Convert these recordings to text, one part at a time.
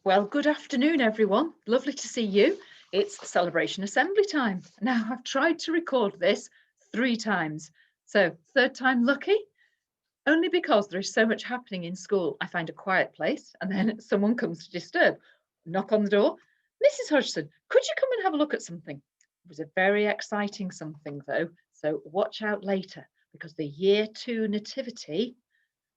Well, good afternoon, everyone. Lovely to see you. It's celebration assembly time. Now, I've tried to record this 3 times. So, third time lucky, only because there is so much happening in school. I find a quiet place and then someone comes to disturb. Knock on the door. Mrs. Hodgson, could you come and have a look at something? It was a very exciting something, though. So, watch out later because the year 2 nativity.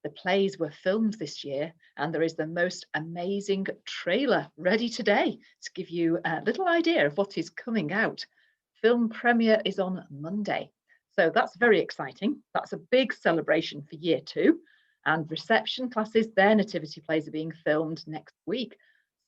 The plays were filmed this year, and there is the most amazing trailer ready today to give you a little idea of what is coming out. Film premiere is on Monday. So that's very exciting. That's a big celebration for year 2. And reception classes, their nativity plays are being filmed next week.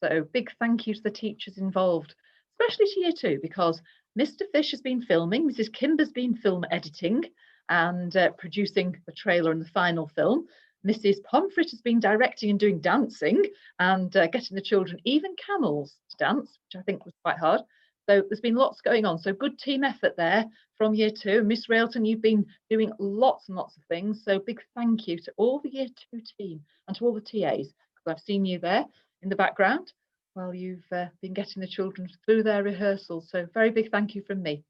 So big thank you to the teachers involved, especially to year 2, because Mr. Fish has been filming, Mrs. Kimber's been film editing and producing the trailer and the final film. Mrs. Pomfret has been directing and doing dancing and getting the children, even camels, to dance, which I think was quite hard. So there's been lots going on. So good team effort there from year 2. Miss Railton, you've been doing lots and lots of things. So big thank you to all the year 2 team and to all the TAs, because I've seen you there in the background while you've been getting the children through their rehearsals. So very big thank you from me.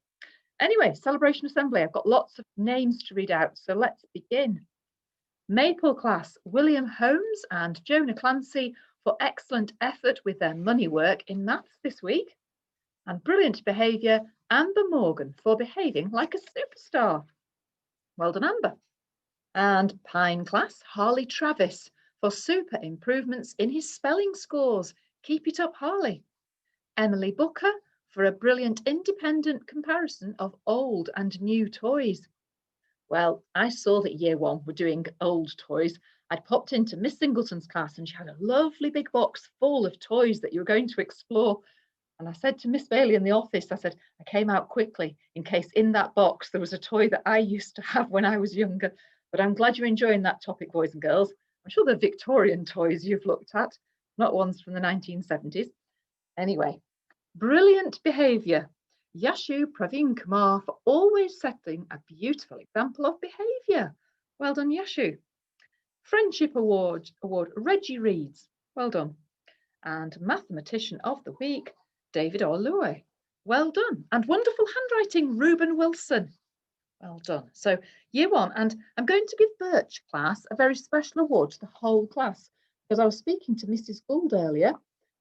Anyway, celebration assembly. I've got lots of names to read out. So let's begin. Maple Class, William Holmes and Jonah Clancy for excellent effort with their money work in maths this week. And brilliant behaviour, Amber Morgan for behaving like a superstar. Well done, Amber. And Pine Class, Harley Travis for super improvements in his spelling scores. Keep it up, Harley. Emily Booker for a brilliant independent comparison of old and new toys. Well, I saw that year 1 were doing old toys. I'd popped into Miss Singleton's class and she had a lovely big box full of toys that you were going to explore. And I said to Miss Bailey in the office, I said, I came out quickly in case in that box there was a toy that I used to have when I was younger. But I'm glad you're enjoying that topic, boys and girls. I'm sure they're Victorian toys you've looked at, not ones from the 1970s. Anyway, brilliant behaviour. Yashu Praveen Kumar for always setting a beautiful example of behaviour. Well done, Yashu. Friendship Award, Reggie Reeds. Well done. And Mathematician of the Week, David Orlue. Well done. And wonderful handwriting, Reuben Wilson. Well done. So year 1, and I'm going to give Birch Class a very special award to the whole class, because I was speaking to Mrs. Gould earlier,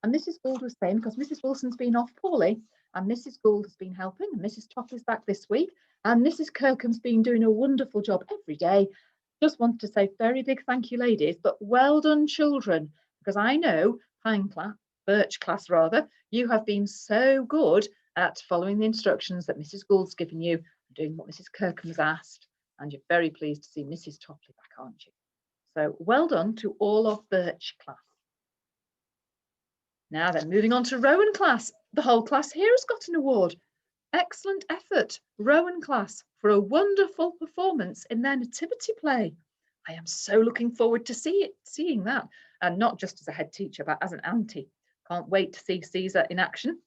and Mrs. Gould was saying, because Mrs. Wilson's been off poorly, and Mrs. Gould has been helping, and Mrs. Topp is back this week, and Mrs. Kirkham's been doing a wonderful job every day. Just wanted to say very big thank you, ladies, but well done, children, because I know Birch Class rather, you have been so good at following the instructions that Mrs. Gould's given you, doing what Mrs. Kirkham has asked, and you're very pleased to see Mrs. Topley back, aren't you? So well done to all of Birch Class. Now then, moving on to Rowan Class. The whole class here has got an award. Excellent effort, Rowan Class, for a wonderful performance in their nativity play. I am so looking forward to seeing that, and not just as a head teacher, but as an auntie. Can't wait to see Caesar in action.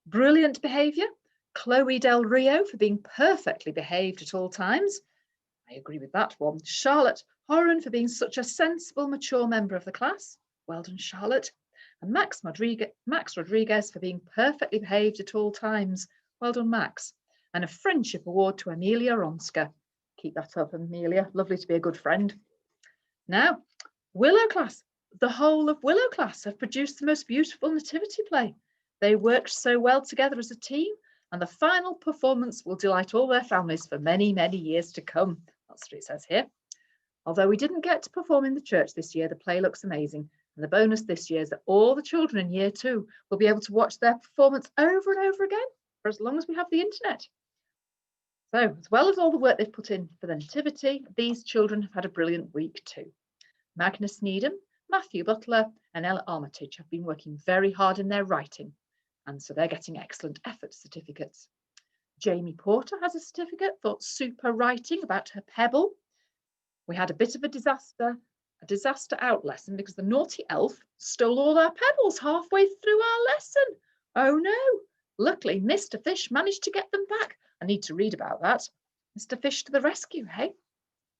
Brilliant behaviour, Chloe Del Rio for being perfectly behaved at all times. I agree with that one. Charlotte Horan for being such a sensible, mature member of the class. Well done, Charlotte. And Max Rodriguez for being perfectly behaved at all times. Well done, Max. And a friendship award to Amelia Ronska. Keep that up, Amelia. Lovely to be a good friend. Now, Willow Class. The whole of Willow Class have produced the most beautiful nativity play. They worked so well together as a team, and the final performance will delight all their families for many, many years to come. That's what it says here. Although we didn't get to perform in the church this year, the play looks amazing. And the bonus this year is that all the children in year 2 will be able to watch their performance over and over again for as long as we have the internet. So, as well as all the work they've put in for the nativity, these children have had a brilliant week too. Magnus Needham, Matthew Butler and Ella Armitage have been working very hard in their writing, and so they're getting excellent effort certificates. Jamie Porter has a certificate for super writing about her pebble. We had a bit of a disaster out lesson because the naughty elf stole all our pebbles halfway through our lesson. Oh no! Luckily, Mr. Fish managed to get them back. I need to read about that. Mr. Fish to the rescue, hey?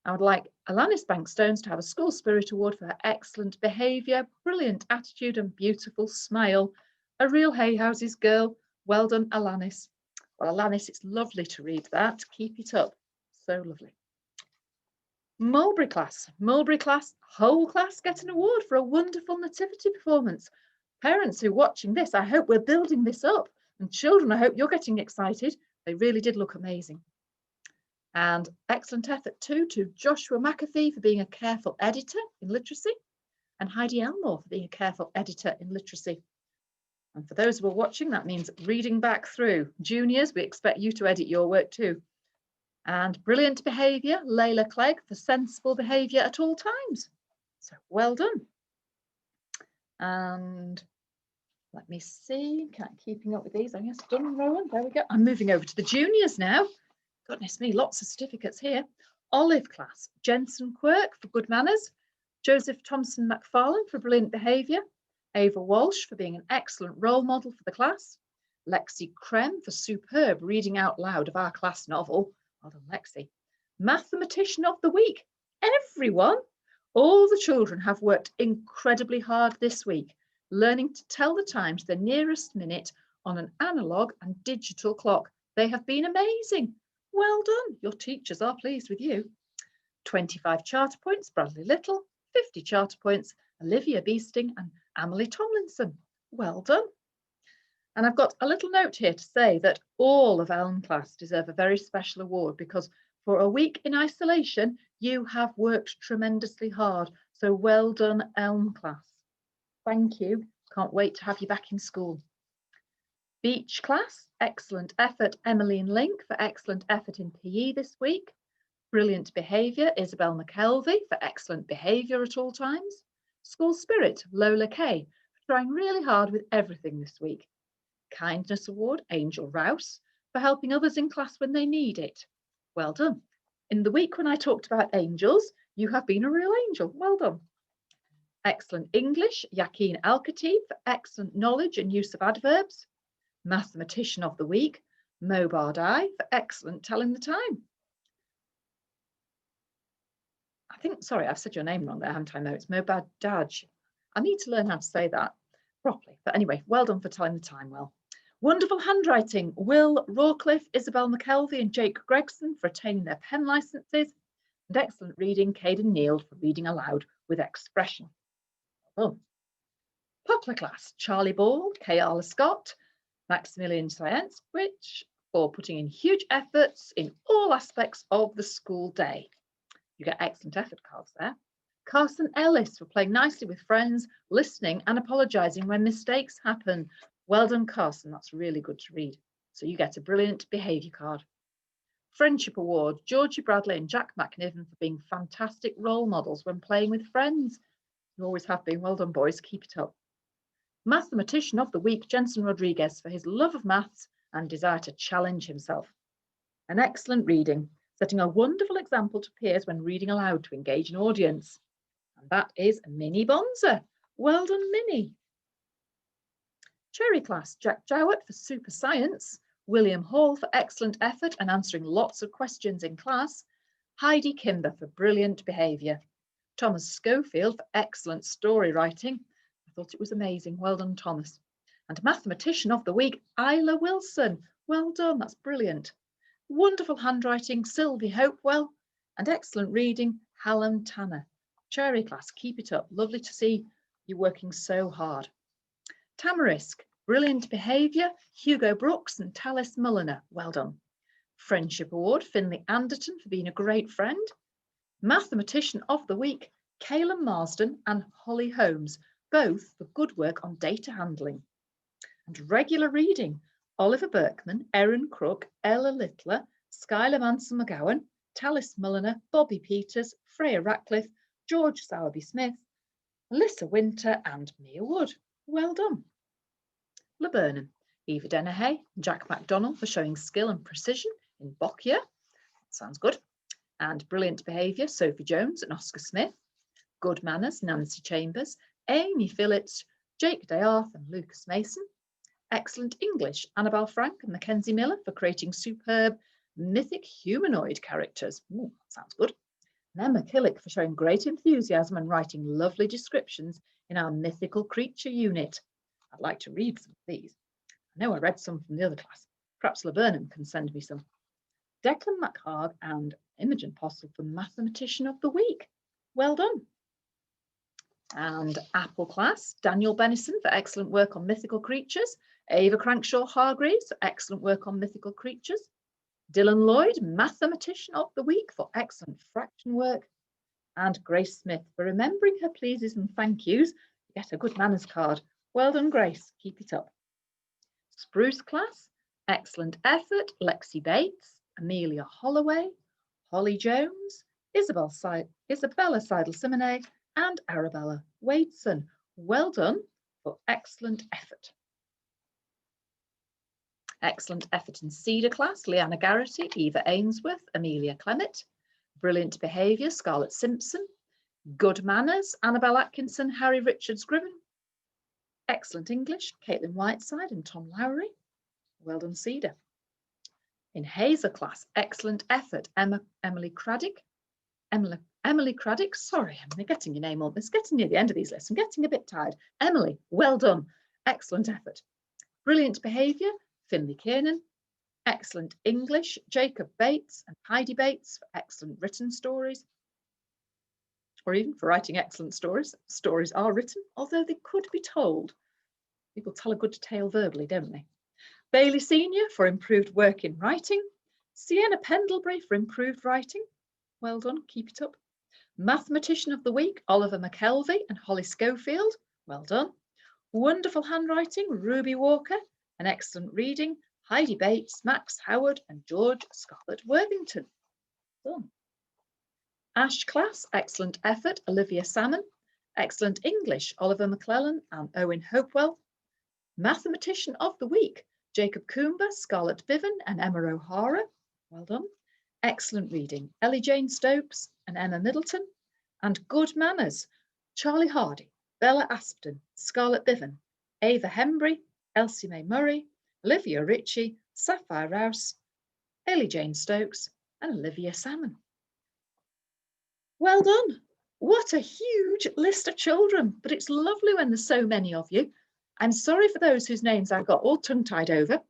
I would like Alanis Bankstones to have a School Spirit Award for her excellent behaviour, brilliant attitude and beautiful smile. A real Hay Houses girl. Well done, Alanis. Well, Alanis, it's lovely to read that. Keep it up. So lovely. Mulberry Class. Mulberry Class, whole class get an award for a wonderful nativity performance. Parents who are watching this, I hope we're building this up. And children, I hope you're getting excited. They really did look amazing. And excellent effort too to Joshua McAfee for being a careful editor in literacy, and Heidi Elmore for being a careful editor in literacy. And for those who are watching, that means reading back through. Juniors, we expect you to edit your work too. And brilliant behaviour, Layla Clegg for sensible behaviour at all times. So well done. And let me see, keeping up with these. I'm just done, Rowan. There we go. I'm moving over to the juniors now. Goodness me, lots of certificates here. Olive Class, Jensen Quirk for good manners, Joseph Thompson McFarlane for brilliant behaviour, Ava Walsh for being an excellent role model for the class, Lexi Krem for superb reading out loud of our class novel. Well done, Lexi. Mathematician of the week. Everyone, all the children have worked incredibly hard this week, learning to tell the time to the nearest minute on an analogue and digital clock. They have been amazing. Well done. Your teachers are pleased with you. 25 charter points, Bradley Little. 50 charter points, Olivia Beesting and Emily Tomlinson. Well done. And I've got a little note here to say that all of Elm Class deserve a very special award because for a week in isolation, you have worked tremendously hard. So well done, Elm Class. Thank you. Can't wait to have you back in school. Beach Class, excellent effort, Emmeline Link for excellent effort in PE this week. Brilliant behaviour, Isabel McKelvey for excellent behaviour at all times. School Spirit, Lola Kay for trying really hard with everything this week. Kindness Award, Angel Rouse for helping others in class when they need it. Well done. In the week when I talked about angels, you have been a real angel. Well done. Excellent English, Yakin Al-Khatib for excellent knowledge and use of adverbs. Mathematician of the week, Mo Bardai for excellent telling the time. Sorry, I've said your name wrong there, haven't I? No, it's Mo Bardaj. I need to learn how to say that properly. But anyway, well done for telling the time well. Wonderful handwriting, Will Rawcliffe, Isabel McKelvey and Jake Gregson for attaining their pen licenses. And excellent reading, Caden Neal for reading aloud with expression. Well, Poplar Class, Charlie Ball, Kayala Scott, Maximilian Science, which for putting in huge efforts in all aspects of the school day. You get excellent effort cards there. Carson Ellis for playing nicely with friends, listening and apologising when mistakes happen. Well done, Carson. That's really good to read. So you get a brilliant behaviour card. Friendship Award, Georgie Bradley and Jack McNiven for being fantastic role models when playing with friends. You always have been. Well done, boys. Keep it up. Mathematician of the Week, Jensen Rodriguez for his love of maths and desire to challenge himself. An excellent reading, setting a wonderful example to peers when reading aloud to engage an audience. And that is Minnie Bonza. Well done, Minnie. Cherry Class, Jack Jowett for super science, William Hall for excellent effort and answering lots of questions in class, Heidi Kimber for brilliant behaviour, Thomas Schofield for excellent story writing. I thought it was amazing. Well done, Thomas. And Mathematician of the Week, Isla Wilson. Well done. That's brilliant. Wonderful handwriting, Sylvie Hopewell. And excellent reading, Hallam Tanner. Cherry Class, keep it up. Lovely to see you working so hard. Tamarisk, brilliant behaviour, Hugo Brooks and Talis Mulliner. Well done. Friendship Award, Finley Anderton for being a great friend. Mathematician of the Week, Caleb Marsden and Holly Holmes, both for good work on data handling. And regular reading, Oliver Berkman, Erin Crook, Ella Littler, Skylar Manson McGowan, Talis Mulliner, Bobby Peters, Freya Ratcliffe, George Sowerby Smith, Alyssa Winter and Mia Wood. Well done. Laburnum, Eva Dennehy, Jack MacDonald for showing skill and precision in Boccia. Sounds good. And brilliant behaviour, Sophie Jones and Oscar Smith. Good manners, Nancy Chambers, Amy Phillips, Jake Dayarth and Lucas Mason. Excellent English, Annabelle Frank and Mackenzie Miller for creating superb mythic humanoid characters. Ooh, sounds good. And Emma Killick for showing great enthusiasm and writing lovely descriptions in our mythical creature unit. I'd like to read some of these. I know I read some from the other class. Perhaps Laburnham can send me some. Declan McHarg and Imogen Postle for Mathematician of the Week. Well done. And Apple Class, Daniel Bennison for excellent work on mythical creatures. Ava Crankshaw Hargreaves for excellent work on mythical creatures. Dylan Lloyd, Mathematician of the Week for excellent fraction work. And Grace Smith for remembering her pleases and thank yous. You get a good manners card. Well done, Grace. Keep it up. Spruce Class, excellent effort. Lexi Bates, Amelia Holloway, Holly Jones, Isabella Seidel-Simonet, and Arabella Wadeson. Well done for excellent effort. Excellent effort in Cedar Class, Leanna Garrity, Eva Ainsworth, Amelia Clement. Brilliant behaviour, Scarlett Simpson. Good manners, Annabelle Atkinson, Harry Richards Griven. Excellent English, Caitlin Whiteside and Tom Lowry. Well done, Cedar. In Hazel Class, excellent effort, Emily Craddock. Emily Craddock, sorry, I'm getting your name on. It's getting near the end of these lists. I'm getting a bit tired. Emily, well done. Excellent effort. Brilliant behaviour, Finley Kiernan. Excellent English, Jacob Bates and Heidi Bates for excellent written stories. Or even for writing excellent stories. Stories are written, although they could be told. People tell a good tale verbally, don't they? Bailey Senior for improved work in writing. Sienna Pendlebury for improved writing. Well done, keep it up. Mathematician of the Week, Oliver McKelvey and Holly Schofield. Well done. Wonderful handwriting, Ruby Walker. And excellent reading, Heidi Bates, Max Howard and George Scarlett Worthington. Well done. Ash Class, excellent effort, Olivia Salmon. Excellent English, Oliver McClellan and Owen Hopewell. Mathematician of the Week, Jacob Coomber, Scarlett Biven and Emma O'Hara. Well done. Excellent reading, Ellie Jane Stokes and Emma Middleton. And good manners, Charlie Hardy, Bella Aspden, Scarlett Biven, Ava Hembry, Elsie Mae Murray, Olivia Ritchie, Sapphire Rouse, Ellie Jane Stokes and Olivia Salmon. Well done. What a huge list of children, but it's lovely when there's so many of you. I'm sorry for those whose names I've got all tongue-tied over.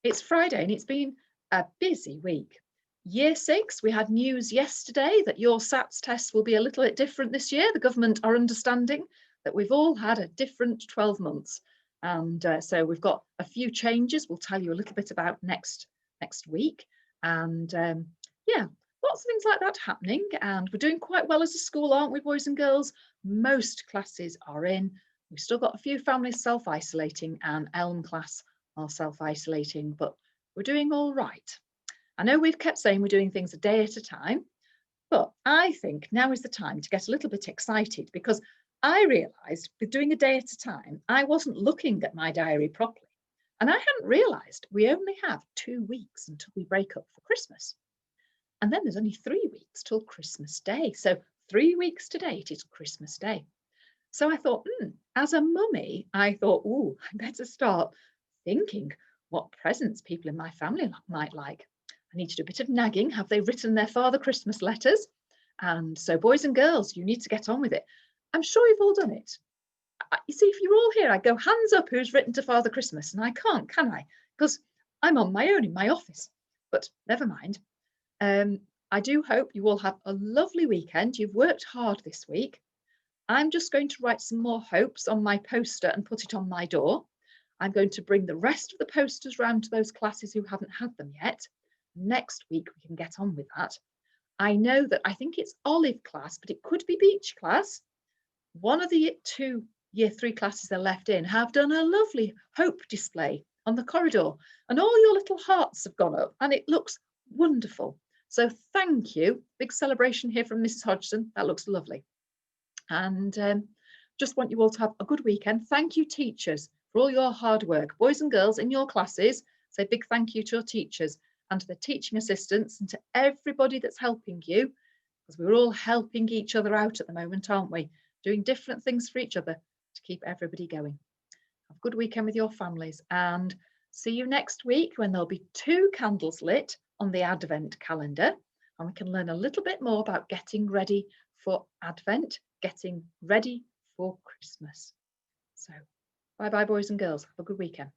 It's Friday and it's been a busy week. Year 6, we had news yesterday that your SATs test will be a little bit different this year. The government are understanding that we've all had a different 12 months. And so we've got a few changes. We'll tell you a little bit about next week. And yeah, lots of things like that happening. And we're doing quite well as a school, aren't we, boys and girls? Most classes are in. We've still got a few families self-isolating and Elm Class are self-isolating, but we're doing all right. I know we've kept saying we're doing things a day at a time, but I think now is the time to get a little bit excited because I realised with doing a day at a time, I wasn't looking at my diary properly. And I hadn't realised we only have 2 weeks until we break up for Christmas. And then there's only 3 weeks till Christmas Day. So 3 weeks today, it is Christmas Day. So I thought, as a mummy, I thought, I better start thinking what presents people in my family might like. I need to do a bit of nagging. Have they written their father Christmas letters? And so boys and girls, you need to get on with it. I'm sure you've all done it. You see, if you're all here, I go hands up who's written to Father Christmas, and I can't, can I? Because I'm on my own in my office. But never mind. I do hope you all have a lovely weekend. You've worked hard this week. I'm just going to write some more hopes on my poster and put it on my door. I'm going to bring the rest of the posters round to those classes who haven't had them yet. Next week, we can get on with that. I know that I think it's Olive Class, but it could be Beach Class. One of the 2 Year 3 classes they're left in have done a lovely hope display on the corridor, and all your little hearts have gone up, and it looks wonderful. So thank you. Big celebration here from Mrs. Hodgson. That looks lovely. And just want you all to have a good weekend. Thank you, teachers, for all your hard work. Boys and girls in your classes, say big thank you to your teachers and to the teaching assistants and to everybody that's helping you, because we're all helping each other out at the moment, aren't we? Doing different things for each other to keep everybody going. Have a good weekend with your families and see you next week when there'll be 2 candles lit on the Advent calendar. and we can learn a little bit more about getting ready for Advent, getting ready for Christmas. So bye bye, boys and girls. Have a good weekend.